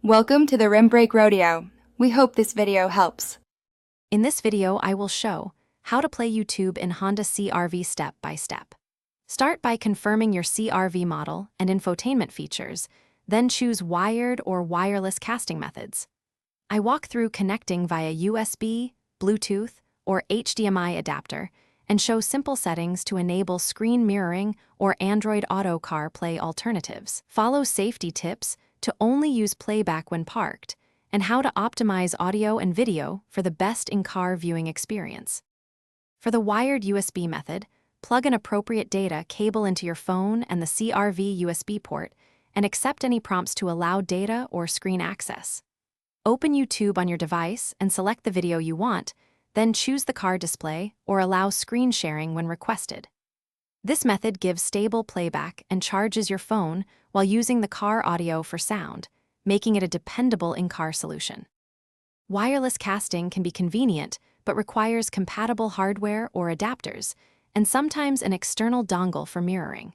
Welcome to the Rim Brake Rodeo. We hope this video helps. In this video, I will show how to play YouTube in Honda CRV step by step. Start by confirming your CRV model and infotainment features, then choose wired or wireless casting methods. I walk through connecting via USB, Bluetooth, or HDMI adapter and show simple settings to enable screen mirroring or Android Auto CarPlay alternatives. Follow safety tips to only use playback when parked, and how to optimize audio and video for the best in-car viewing experience. For the wired USB method, plug an appropriate data cable into your phone and the CRV USB port, and accept any prompts to allow data or screen access. Open YouTube on your device and select the video you want, then choose the car display or allow screen sharing when requested. This method gives stable playback and charges your phone while using the car audio for sound, making it a dependable in-car solution. Wireless casting can be convenient, but requires compatible hardware or adapters, and sometimes an external dongle for mirroring.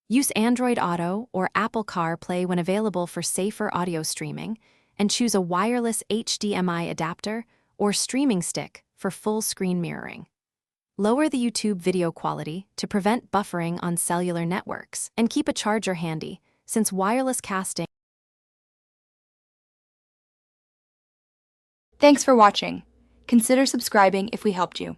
Use Android Auto or Apple CarPlay when available for safer audio streaming, and choose a wireless HDMI adapter or streaming stick for full screen mirroring. Lower the YouTube video quality to prevent buffering on cellular networks, and keep a charger handy, since wireless casting. Thanks for watching. Consider subscribing if we helped you.